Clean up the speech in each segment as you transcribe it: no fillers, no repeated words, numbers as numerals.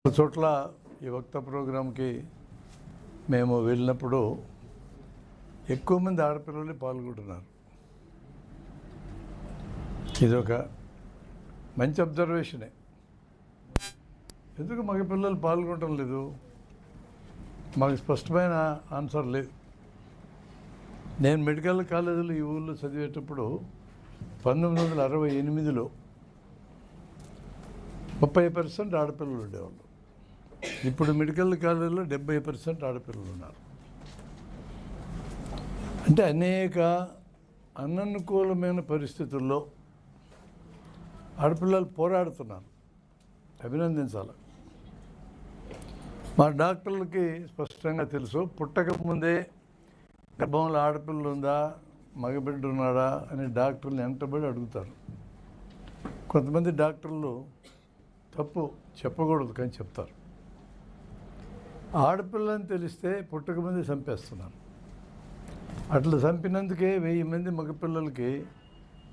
చోట్ల ఈ వక్త ప్రోగ్రాంకి మేము వెళ్ళినప్పుడు ఎక్కువ మంది ఆడపిల్లలు పాల్గొంటున్నారు. ఇది ఒక మంచి అబ్జర్వేషనే. ఎందుకు మగపిల్లలు పాల్గొనటం లేదు? మాకు స్పష్టమైన ఆన్సర్ లేదు. నేను మెడికల్ కాలేజీలో ఈ ఊళ్ళో చదివేటప్పుడు 1968లో 30% ఆడపిల్లలు ఉండేవాళ్ళు. ఇప్పుడు మెడికల్ కాలేజీలో 70% ఆడపిల్లలు ఉన్నారు. అంటే అనేక అననుకూలమైన పరిస్థితుల్లో ఆడపిల్లలు పోరాడుతున్నారు. అభినందించాలి. మా డాక్టర్లకి స్పష్టంగా తెలుసు, పుట్టకముందే గర్భంలో ఆడపిల్ల ఉందా, మగబిడ్డ ఉన్నాడా అని డాక్టర్లు వెంటబడి అడుగుతారు. కొంతమంది డాక్టర్లు తప్పు చెప్పకూడదు కానీ చెప్తారు. ఆడపిల్లని తెలిస్తే పుట్టకముందే చంపేస్తున్నారు. అట్లా చంపినందుకే 1000 మంది మగపిల్లలకి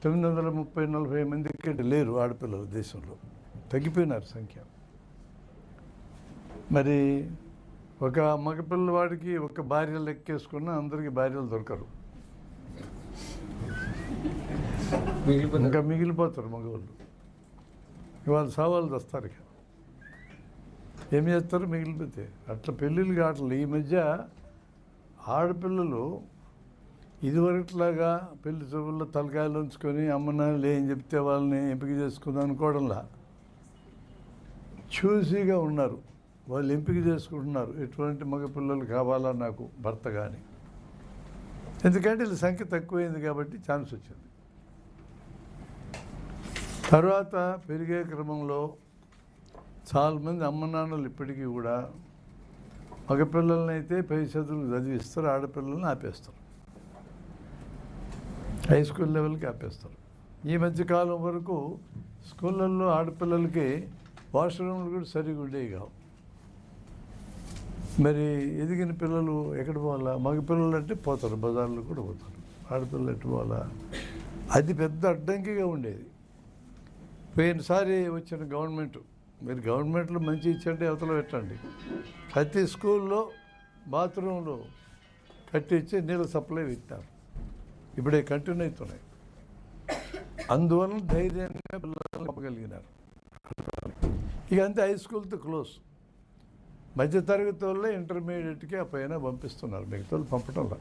930-40 మందికి లేరు ఆడపిల్లలు. దేశంలో తగ్గిపోయినారు సంఖ్య. మరి ఒక మగపిల్లవాడికి ఒక భార్య లెక్కేసుకున్నా అందరికీ భార్యలు దొరకరు. ఇంకా మిగిలిపోతారు మగవాళ్ళు. ఇవాళ సవాళ్ళు వస్తారు. ఇక ఏం చేస్తారు? మిగిలిపోతే అట్లా పెళ్ళిళ్ళు కావట్లేదు. ఈ మధ్య ఆడపిల్లలు ఇదివరకులాగా పెళ్లి చూపుల్లో తలకాయలు ఉంచుకొని అమ్మ నాన్నలు ఏం చెప్తే వాళ్ళని ఎంపిక చేసుకుందాం అనుకోవడంలా చూసీగా ఉన్నారు. వాళ్ళు ఎంపిక చేసుకుంటున్నారు ఎటువంటి మగపిల్లలు కావాలా నాకు భర్త కానీ. ఎందుకంటే వీళ్ళ సంఖ్య తక్కువైంది కాబట్టి ఛాన్స్ వచ్చింది. తర్వాత పెరిగే క్రమంలో చాలామంది అమ్మ నాన్నలు ఇప్పటికీ కూడా మగపిల్లలని అయితే పై చదువులు చదివిస్తారు, ఆడపిల్లల్ని ఆపేస్తారు. హై స్కూల్ లెవెల్కి ఆపేస్తారు. ఈ మధ్యకాలం వరకు స్కూళ్ళల్లో ఆడపిల్లలకి వాష్రూమ్లు కూడా సరిగా ఉండేవి కావు. మరి ఎదిగిన పిల్లలు ఎక్కడ పోవాలా? మగపిల్లలు అంటే పోతారు, బజార్లో కూడా పోతారు. ఆడపిల్లలు ఎటు పోవాలా? అది పెద్ద అడ్డంకిగా ఉండేది. పోయినసారి వచ్చిన గవర్నమెంట్, మీరు గవర్నమెంట్లో మంచి ఇచ్చండి, అవతల పెట్టండి. ప్రతి స్కూల్లో బాత్రూంలో కట్టించి నీళ్ళ సప్లై పెట్టారు. ఇప్పుడే కంటిన్యూ అవుతున్నాయి. అందువలన ధైర్యంగా పిల్లలు పంపగలిగినారు. ఇక అంతే, హై స్కూల్తో క్లోజ్. మధ్యతరగతి వల్ల ఇంటర్మీడియట్కి ఆ పైన పంపిస్తున్నారు, మిగతా వాళ్ళు పంపటంలా.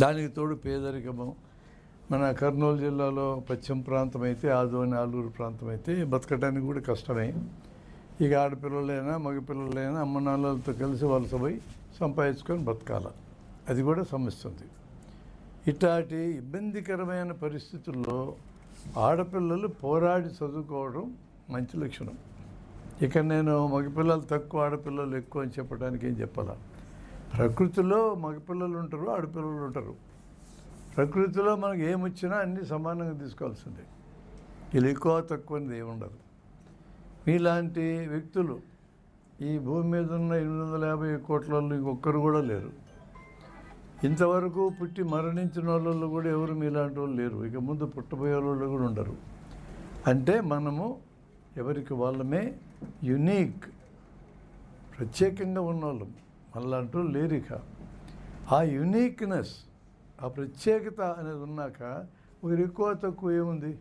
దానికి తోడు పేదరికము. మన కర్నూలు జిల్లాలో పశ్చిమ ప్రాంతం అయితే, ఆదోని ఆలూరు ప్రాంతం అయితే బతకడానికి కూడా కష్టమే. ఇక ఆడపిల్లలైనా మగపిల్లలైనా అమ్మ నాన్నలతో కలిసి వలసపోయి సంపాదించుకొని బతకాల. అది కూడా సమస్య ఉంది. ఇట్లాంటి ఇబ్బందికరమైన పరిస్థితుల్లో ఆడపిల్లలు పోరాడి చదువుకోవడం మంచి లక్షణం. ఇక నేను మగపిల్లలు తక్కువ ఆడపిల్లలు ఎక్కువ అని చెప్పడానికి ఏం చెప్పాలా? ప్రకృతిలో మగపిల్లలు ఉంటారు, ఆడపిల్లలు ఉంటారు. ప్రకృతిలో మనకు ఏమొచ్చినా అన్నీ సమానంగా తీసుకోవాల్సిందే. ఇలా ఎక్కువ తక్కువ అనేది ఏముండదు. మీలాంటి వ్యక్తులు ఈ భూమి మీద ఉన్న 850 కోట్లలో ఇంకొక్కరు కూడా లేరు. ఇంతవరకు పుట్టి మరణించిన వాళ్ళు కూడా ఎవరు మీలాంటి వాళ్ళు లేరు. ఇక ముందు పుట్టబోయే వాళ్ళు కూడా ఉండరు. అంటే మనము ఎవరికి వాళ్ళమే యునీక్, ప్రత్యేకంగా ఉన్నవాళ్ళం. మనలాంటి వాళ్ళు లేరు. ఇక ఆ యునీక్నెస్, ఆ ప్రత్యేకత అనేది ఉన్నాక ఒకరు ఎక్కువ తక్కువ ఏముంది?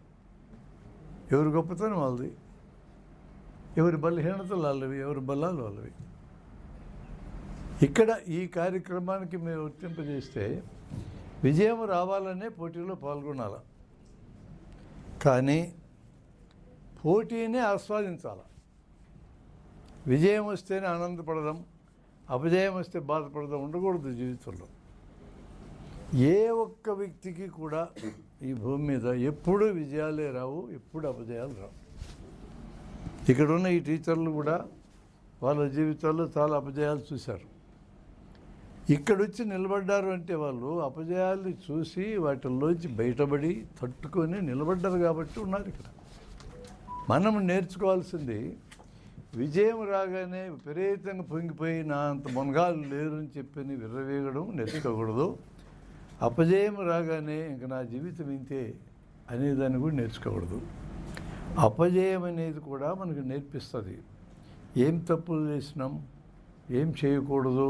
ఎవరి గొప్పతనం వాళ్ళది, ఎవరి బలహీనతలు వాళ్ళవి, ఎవరి బలాలు వాళ్ళవి. ఇక్కడ ఈ కార్యక్రమానికి మేము వర్తింపజేస్తే విజయం రావాలనే పోటీలో పాల్గొనాలి. కానీ పోటీనే ఆస్వాదించాలి. విజయం వస్తేనే ఆనందపడదాం, అపజయం వస్తే బాధపడదాం ఉండకూడదు జీవితంలో. ఏ ఒక్క వ్యక్తికి కూడా ఈ భూమి మీద ఎప్పుడూ విజయాలే రావు, ఎప్పుడు అపజయాలు రావు. ఇక్కడున్న ఈ టీచర్లు కూడా వాళ్ళ జీవితాల్లో చాలా అపజయాలు చూశారు. ఇక్కడొచ్చి నిలబడ్డారు అంటే వాళ్ళు అపజయాలు చూసి వాటిల్లోంచి బయటపడి తట్టుకొని నిలబడ్డారు కాబట్టి ఉన్నారు ఇక్కడ. మనం నేర్చుకోవాల్సింది, విజయం రాగానే విపరీతంగా పొంగిపోయి నా అంత మొనగాలు లేరు అని చెప్పి విర్రవేగడం నేర్చుకోకూడదు. అపజయం రాగానే ఇంక నా జీవితం ఇంతే అనేదాన్ని కూడా నేర్చుకోకూడదు. అపజయం అనేది కూడా మనకు నేర్పిస్తుంది ఏం తప్పులు చేసినాం, ఏం చేయకూడదు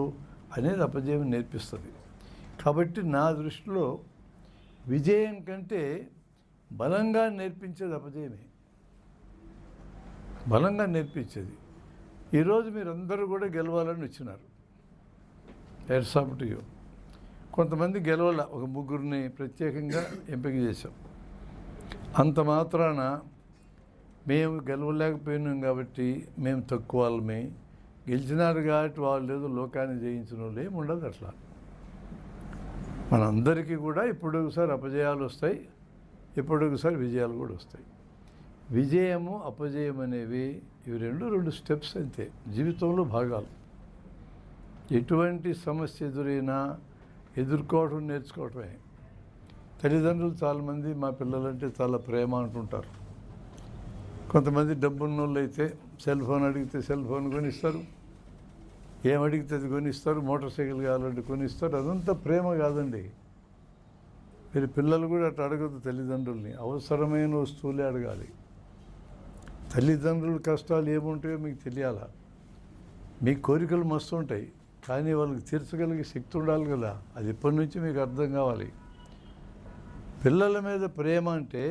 అనేది అపజయం నేర్పిస్తుంది. కాబట్టి నా దృష్టిలో విజయం కంటే బలంగా నేర్పించేది అపజయమే, బలంగా నేర్పించేది. ఈరోజు మీరందరూ కూడా గెలవాలని వచ్చినారు. Heads off to you. కొంతమంది గెలవాల, ఒక ముగ్గురిని ప్రత్యేకంగా ఎంపిక చేశాం. అంత మాత్రాన మేము గెలవలేకపోయినాం కాబట్టి మేము తక్కువ వాళ్ళమే, గెలిచినారు కాబట్టి వాళ్ళు ఏదో లోకాన్ని జయించిన వాళ్ళు ఏమి ఉండదు. అట్లా మనందరికీ కూడా ఇప్పుడు ఒకసారి అపజయాలు వస్తాయి, ఇప్పుడు ఒకసారి విజయాలు కూడా వస్తాయి. విజయము అపజయం అనేవి ఇవి రెండు స్టెప్స్ అంతే, జీవితంలో భాగాలు. ఎటువంటి సమస్య ఎదురైనా ఎదుర్కోవడం నేర్చుకోవటమే. తల్లిదండ్రులు చాలామంది మా పిల్లలంటే చాలా ప్రేమ అంటుంటారు. కొంతమంది డబ్బున్న వాళ్ళు అయితే సెల్ ఫోన్ అడిగితే సెల్ ఫోన్ కొనిస్తారు, ఏం అడిగితే అది కొనిస్తారు, మోటార్ సైకిల్ కావాలంటే కొనిస్తారు. అదంతా ప్రేమ కాదండి. మీరు పిల్లలు కూడా అట్లా అడగద్దు తల్లిదండ్రుల్ని, అవసరమైన వస్తువులే అడగాలి. తల్లిదండ్రుల కష్టాలు ఏముంటాయో మీకు తెలియాలా. మీ కోరికలు మస్తు ఉంటాయి, కానీ వాళ్ళకి తీర్చగలిగే శక్తి ఉండాలి కదా. అది ఇప్పటి నుంచి మీకు అర్థం కావాలి. పిల్లల మీద ప్రేమ అంటే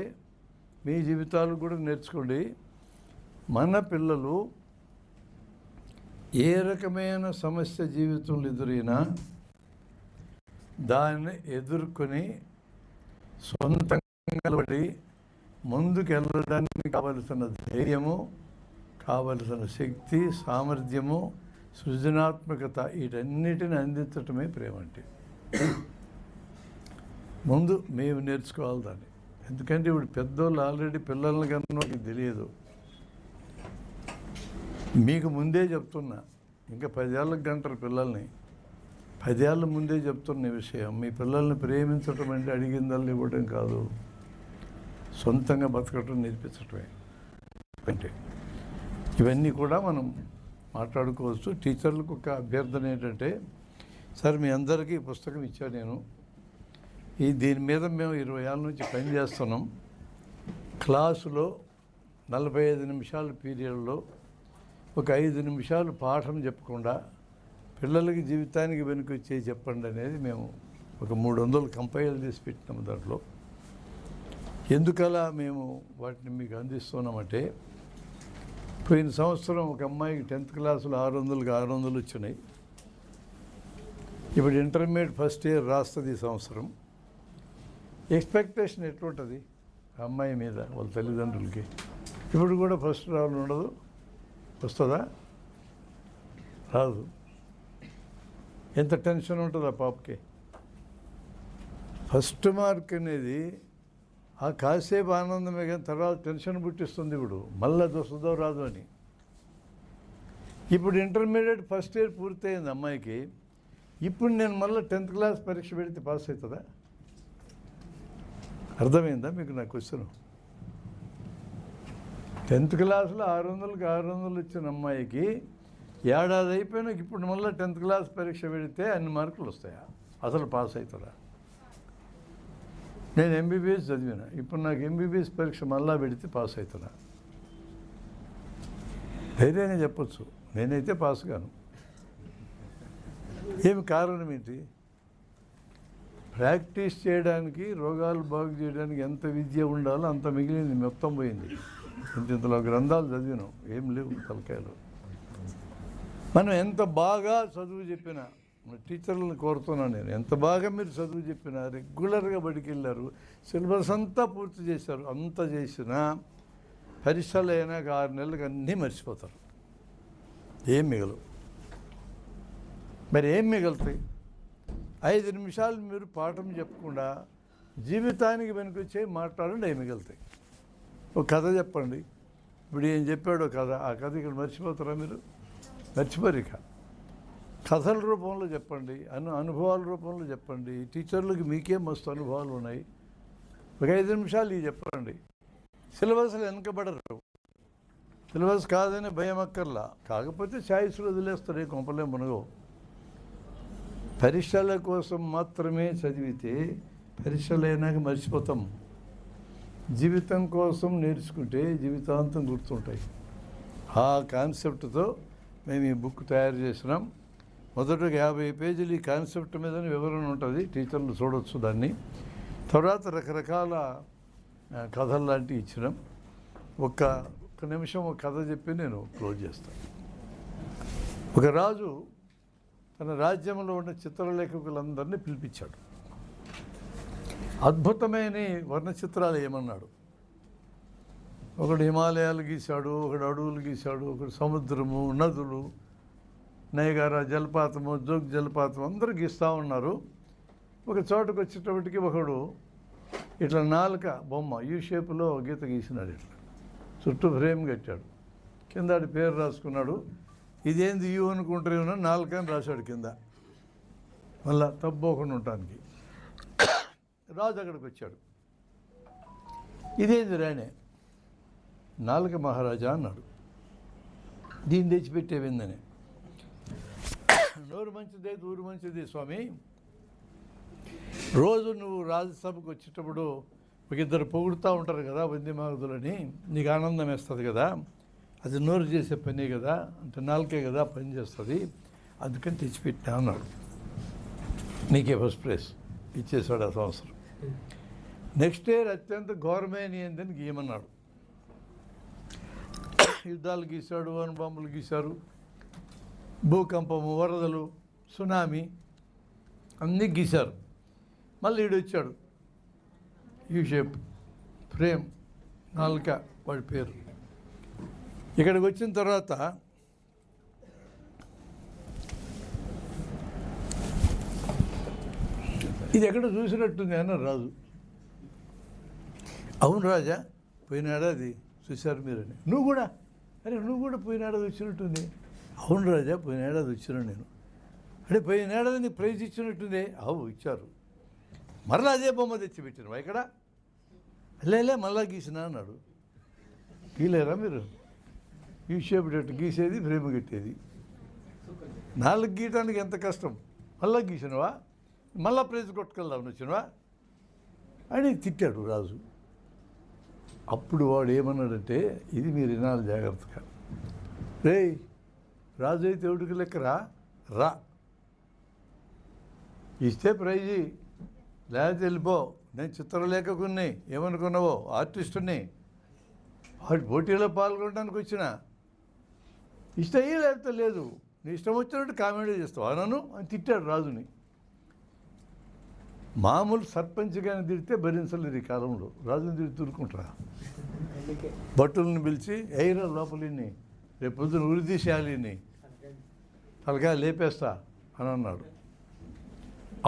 మీ జీవితాలు కూడా నేర్చుకోండి. మన పిల్లలు ఏ రకమైన సమస్య జీవితంలో ఎదురైనా దాన్ని ఎదుర్కొని సొంతంగా పడి ముందుకు వెళ్ళడానికి కావలసిన ధైర్యము, కావలసిన శక్తి, సామర్థ్యము, సృజనాత్మకత వీటన్నిటిని అందించటమే ప్రేమ అంటే. ముందు మేము నేర్చుకోవాలి దాన్ని. ఎందుకంటే ఇప్పుడు పెద్దోళ్ళు ఆల్రెడీ పిల్లల్ని కన్నా మీకు తెలియదు. మీకు ముందే చెప్తున్నా, ఇంకా 10 ఏళ్ళకి గంటరు పిల్లల్ని, 10 ఏళ్ళ ముందే చెప్తున్న విషయం. మీ పిల్లల్ని ప్రేమించటం అంటే అడిగిందల్ని ఇవ్వడం కాదు, సొంతంగా బతకటం నేర్పించటమే. అంటే ఇవన్నీ కూడా మనం మాట్లాడుకోవచ్చు. టీచర్లకు ఒక అభ్యర్థన ఏంటంటే, సార్ మీ అందరికీ పుస్తకం ఇచ్చాను నేను, దీని మీద మేము 20 ఏళ్ళ నుంచి పని చేస్తున్నాం. క్లాసులో 45 నిమిషాల పీరియడ్లో ఒక 5 నిమిషాలు పాఠం చెప్పకుండా పిల్లలకి జీవితానికి వెనుకొచ్చే చెప్పండి అనేది మేము ఒక 300 కంపైల్ చేసి పెట్టినాము. దాంట్లో ఎందుకలా మేము వాటిని మీకు అందిస్తున్నామంటే, పోయిన సంవత్సరం ఒక అమ్మాయికి 10th క్లాసులో 600కి 600 వచ్చినాయి. ఇప్పుడు ఇంటర్మీడియట్ ఫస్ట్ ఇయర్ రాస్తుంది ఈ సంవత్సరం. ఎక్స్పెక్టేషన్ ఎట్లుంటుంది ఆ అమ్మాయి మీద వాళ్ళ తల్లిదండ్రులకి? ఇప్పుడు కూడా ఫస్ట్ రావాలి ఉండదు, వస్తుందా? రాదు. ఎంత టెన్షన్ ఉంటుంది ఆ పాపకి. ఫస్ట్ మార్క్ అనేది ఆ కాసేపు ఆనందమే, కానీ తర్వాత టెన్షన్ పుట్టిస్తుంది. ఇప్పుడు మళ్ళీ వస్తుందో రాదు అని. ఇప్పుడు ఇంటర్మీడియట్ ఫస్ట్ ఇయర్ పూర్తయింది అమ్మాయికి. ఇప్పుడు నేను మళ్ళీ 10th క్లాస్ పరీక్ష పెడితే పాస్ అవుతుందా? అర్థమైందా మీకు నా క్వశ్చన్? 10th క్లాస్లో 600కి 600 వచ్చిన అమ్మాయికి ఏడాది అయిపోయినాక ఇప్పుడు మళ్ళీ 10th క్లాస్ పరీక్ష పెడితే అన్ని మార్కులు వస్తాయా? అసలు పాస్ అవుతుందా? నేను ఎంబీబీఎస్ చదివినా, ఇప్పుడు నాకు ఎంబీబీఎస్ పరీక్ష మళ్ళా పెడితే పాస్ అవుతున్నా? ధైర్యంగా చెప్పచ్చు, నేనైతే పాస్ కాను. ఏమి కారణం ఏంటి? ప్రాక్టీస్ చేయడానికి, రోగాలు బాగు చేయడానికి ఎంత విద్య ఉండాలో అంత మిగిలింది, మొత్తం పోయింది. ఇంతలో గ్రంథాలు చదివినాం, ఏం లేవు తలకాయలు. మనం ఎంత బాగా చదువు చెప్పినా, టీచర్లను కోరుతున్నాను నేను, ఎంత బాగా మీరు చదువు చెప్పినా, రెగ్యులర్గా బడికి వెళ్ళారు, సిలబస్ అంతా పూర్తి చేశారు, అంత చేసినా పరీక్షలు అయినాక 6 నెలలకు అన్నీ మర్చిపోతారు. ఏం మిగలవు. మరి ఏం మిగులుతాయి? 5 నిమిషాలు మీరు పాఠం చెప్పకుండా జీవితానికి వెనుకొచ్చే మాట్లాడండి, ఏం మిగులుతాయి? ఒక కథ చెప్పండి. ఇప్పుడు ఏం చెప్పాడో కథ, ఆ కథ ఇక్కడ మర్చిపోతారా మీరు? మర్చిపోరు. ఇక కథల రూపంలో చెప్పండి, అనుభవాల రూపంలో చెప్పండి. టీచర్లకి మీకే మస్తు అనుభవాలు ఉన్నాయి, ఒక 5 నిమిషాలు ఇవి చెప్పండి. సిలబస్లు వెనకబడరు, సిలబస్ కాదని భయం అక్కర్లా. కాకపోతే ఛాయిస్లు వదిలేస్తారు, ఏ కొంపలే మునగవు. పరీక్షల కోసం మాత్రమే చదివితే పరీక్షలు అయినాక మర్చిపోతాం. జీవితం కోసం నేర్చుకుంటే జీవితాంతం గుర్తుంటాయి. ఆ కాన్సెప్ట్తో మేము ఈ బుక్ తయారు చేసినాం. మొదటగా 50 పేజీలు ఈ కాన్సెప్ట్ మీద వివరణ ఉంటుంది, టీచర్లు చూడవచ్చు దాన్ని. తర్వాత రకరకాల కథలు లాంటివి ఇచ్చినాం. ఒక్క నిమిషం ఒక కథ చెప్పి నేను క్లోజ్ చేస్తాను. ఒక రాజు తన రాజ్యంలో ఉన్న చిత్రలేఖకులందరినీ పిలిపించాడు. అద్భుతమైన వర్ణ చిత్రాలు ఏమన్నాడు. ఒకడు హిమాలయాలు గీశాడు, ఒకడు అడవులు గీశాడు, ఒకడు సముద్రము, నదులు, నయగార జలపాతము, జోగ్ జలపాతం అందరూ గీస్తూ ఉన్నారు. ఒక చోటుకు వచ్చేటప్పటికి ఒకడు ఇట్లా నాలుక బొమ్మ యూ షేప్లో గీత గీసినాడు. ఇట్లా చుట్టూ ఫ్రేమ్ కట్టాడు, కింద ఆడి పేరు రాసుకున్నాడు. ఇదేంది యూ అనుకుంటారేమో నాలుక అని రాశాడు కింద, మళ్ళా తప్పుకోకుండా ఉండటానికి. రాజు అక్కడికి వచ్చాడు. ఇదేంది రానే, నాలుక మహారాజా అన్నాడు. దీన్ని తెచ్చిపెట్టేవిందని. నోరు మంచిదే ఊరు మంచిది స్వామి, రోజు నువ్వు రాజ్యసభకు వచ్చేటప్పుడు ఒక ఇద్దరు పొగుడుతూ ఉంటారు కదా వంద్యమాగదులని, నీకు ఆనందం వేస్తుంది కదా, అది నోరు చేసే పనే కదా, అంటే నాలుకే కదా పని చేస్తుంది, అందుకని తెచ్చిపెట్టా అన్నాడు. నీకే ఫస్ట్ ప్రైజ్ ఇచ్చేసాడు ఆ సంవత్సరం. నెక్స్ట్ ఇయర్ అత్యంత ఘోరమైన ఏందని గీయమన్నాడు. యుద్ధాలు గీశాడు, అణుబాంబులు గీశారు, భూకంపము, వరదలు, సునామీ అన్నీ గీశారు. మళ్ళీ ఈడు వచ్చాడు, యూ షేప్ ఫ్రేమ్, నాలుక వాడి పేరు. ఇక్కడికి వచ్చిన తర్వాత ఇది ఎక్కడ చూసినట్టుంది అన్న రాజు. అవును రాజా, పోయిన ఏడాది చూశారు మీరని. నువ్వు కూడా పోయిన ఏడాది వచ్చినట్టుంది. అవును రాజా, పోయిన ఏడాది వచ్చినాను నేను. అంటే పోయిన ఏడాది నీకు ప్రైజ్ ఇచ్చినట్టుంది. ఇచ్చారు. మరలా అదే బొమ్మ తెచ్చిపెట్టిన ఇక్కడ లే మళ్ళా గీసినా అన్నాడు. గీలేరా మీరు? ఈ షేప్ గీసేది, ఫ్రేమ్ కట్టేది. నాలుగు గీయటానికి ఎంత కష్టం, మళ్ళా గీసినవా, మళ్ళా ప్రైజ్ కొట్టుకెళ్దామని వచ్చినవా అని తిట్టాడు రాజు. అప్పుడు వాడు ఏమన్నాడంటే, ఇది మీరు వినాలి జాగ్రత్తగా. రేయ్, రాజు అయితే ఎవడికి లెక్కరా, రా ఇస్తే ప్రైజీ, లేకపోతే వెళ్ళిపో. నేను చిత్రలేఖకుని, ఏమనుకున్నావో ఆర్టిస్టుని, వాడి పోటీలో పాల్గొనడానికి వచ్చిన. ఇష్టయ్యి లేకపోతే లేదు, నీ ఇష్టం వచ్చినట్టు కామెడీ చేస్తావు అనను అని తిట్టాడు రాజుని. మామూలు సర్పంచ్ కానీ తిడితే భరించలేదు ఈ కాలంలో. రాజుని తిరిగి తురుకుంటారా, భట్టులను పిలిచి ఎయిరా లోపలిని, రేపు పొద్దున ఉరిదీసేయాలిని, తలకాయ లేపేస్తా అని అన్నాడు.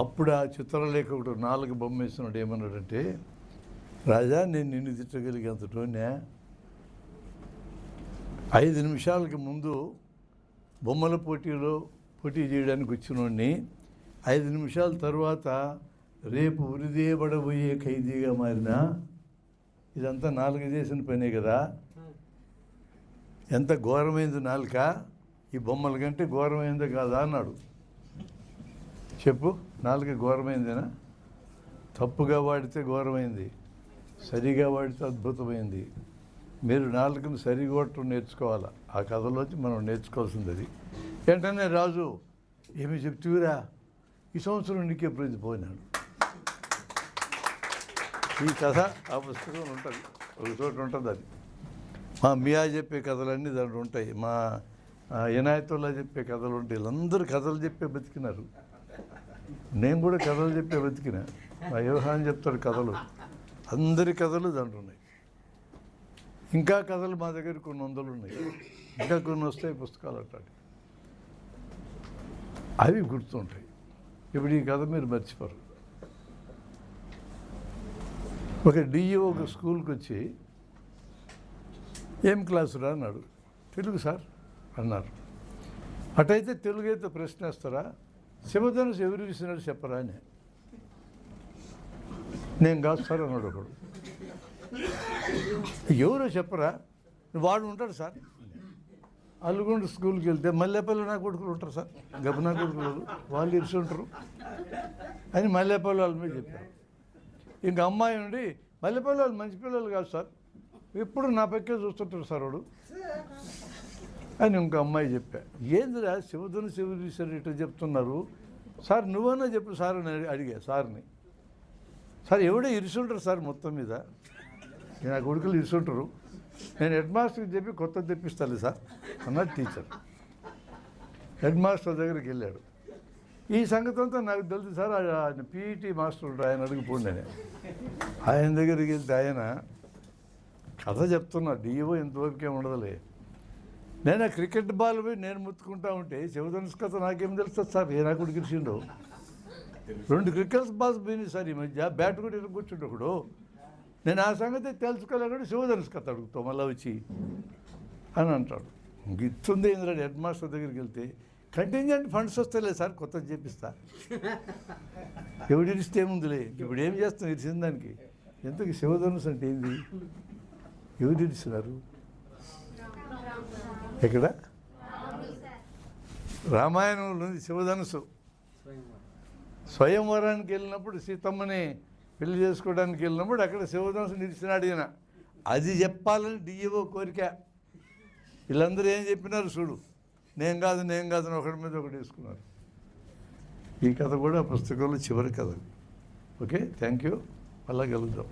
అప్పుడు ఆ చిత్రలేఖకుడు నాలుగు బొమ్మ వేసినాడు. ఏమన్నాడంటే, రాజా నేను నిన్ను తిట్టగలిగేంతటోనే 5 నిమిషాలకి ముందు బొమ్మల పోటీ చేయడానికి వచ్చినోడిని 5 నిమిషాల తర్వాత రేపు ఉరిదేయబడబోయే ఖైదీగా మారినా ఇదంతా నాలుగు చేసిన పనే కదా. ఎంత ఘోరమైంది నాలుక, ఈ బొమ్మల కంటే ఘోరమైందో కాదా అన్నాడు. చెప్పు, నాలుక ఘోరమైందేనా? తప్పుగా వాడితే ఘోరమైంది, సరిగా వాడితే అద్భుతమైంది. మీరు నాలుకను సరిగొట్టడం నేర్చుకోవాలా. ఆ కథలోంచి మనం నేర్చుకోవాల్సింది అది. వెంటనే రాజు, ఏమి చెప్తురా, ఈ సంవత్సరం నీకే ప్రైజ్ పోయినాడు. ఈ కథ ఆ పుస్తకంలో ఉంటుంది, ఒక చోట ఉంటుంది. అది మా మియా చెప్పే కథలన్నీ దాంట్లో ఉంటాయి, మా ఇనాయతుల్లా చెప్పే కథలు ఉంటాయి. వీళ్ళందరూ కథలు చెప్పే బతికినారు. నేను కూడా కథలు చెప్పే బతికినా. మా యోహాన్ చెప్తాడు కథలు, అందరి కథలు దాంట్లో ఉన్నాయి. ఇంకా కథలు మా దగ్గర కొన్ని 100 ఉన్నాయి, ఇంకా కొన్ని వస్తాయి పుస్తకాలు అట్లాంటి. అవి గుర్తుంటాయి. ఇప్పుడు ఈ కథ మీరు మర్చిపోరు. ఒక డిఈఓ ఒక స్కూల్కి వచ్చి, ఏం క్లాసు రా అన్నాడు. తెలుగు సార్ అన్నారు. అటైతే తెలుగు అయితే ప్రశ్న వేస్తారా, శివధనుసు ఎవరు విసినాడు చెప్పరా అని. నేను కాదు సార్ అన్నాడు ఒకడు. ఎవరో చెప్పరా, వాడు ఉంటాడు సార్. అల్లుగుండు స్కూల్కి వెళ్తే మల్లెపల్లి నా కొడుకులు ఉంటారు సార్, గబనా కొడుకులు వాళ్ళు ఇరిసి ఉంటారు అని మల్లెపల్లి వాళ్ళ మీద చెప్పారు. ఇంక అమ్మాయి నుండి, మల్లెపల్లి వాళ్ళు మంచి పిల్లలు కాదు సార్, ఎప్పుడు నా పక్కే చూస్తుంటారు సార్ వాడు. అని ఇంకో అమ్మాయి చెప్పా. ఏందిరా శివధనుసు ఎవరు తీశారు ఇట్లా చెప్తున్నారు సార్, నువ్వన్నా చెప్పు సార్ అని అడిగా సార్ని. సార్ ఎవడో ఇరుసుంటారు సార్ మొత్తం మీద, నా కొడుకులు ఇరుసుంటారు, నేను హెడ్ మాస్టర్కి చెప్పి కొత్త తెప్పిస్తాను సార్ అన్నాడు టీచర్. హెడ్ మాస్టర్ దగ్గరికి వెళ్ళాడు. ఈ సంగతి అంతా నాకు తెలుసు సార్, ఆయన పీఈటీ మాస్టర్ ఉంటాడు, ఆయన అడిగిపోండి అని. ఆయన దగ్గరికి వెళ్తే ఆయన కథ చెప్తున్నా, డిఓ ఇంతవరకే ఉండదులే. నేను ఆ క్రికెట్ బాల్ పోయి నేను ముత్తుకుంటా ఉంటే శివధనుసు కథ నాకేం తెలుస్తుంది సార్, ఏ నాకు గెలిచిండో. 2 క్రికెట్ బాల్స్ పోయినాయి సార్ ఈ మధ్య, బ్యాట్ కూడా ఇట్లా కూర్చుంటే ఒకడు. నేను ఆ సంగతి తెలుసుకోలేకుండా శివధనుసు కథ అడుగుతావు మళ్ళీ వచ్చి అని అంటాడు. ఇస్తుంది ఏంద్రా హెడ్ మాస్టర్ దగ్గరికి వెళ్తే, కంటింజెంట్ ఫండ్స్ వస్తలేదు సార్ కొత్తది చేపిస్తా. ఎవడు ఇరిస్తే ఏముందిలే, ఇప్పుడు ఏం చేస్తాం ఇరిసిన దానికి. ఎంతకి శివధనుసు అంటే ఏంది, ఎవరు ఇరిస్తున్నారు? ఎక్కడ? రామాయణంలో ఉంది శివధనుసు. స్వయంవరానికి వెళ్ళినప్పుడు సీతమ్మని పెళ్లి చేసుకోవడానికి వెళ్ళినప్పుడు అక్కడ శివధనుసు నిలిచినాడు ఈయన. అది చెప్పాలని డిఈఓ కోరిక. వీళ్ళందరూ ఏం చెప్పినారు చూడు, నేను కాదు అని ఒకటి మీద ఒకటి వేసుకున్నారు. ఈ కథ కూడా పుస్తకంలో చివరి కథ. ఓకే, థ్యాంక్ యూ, మళ్ళా కలుద్దాం.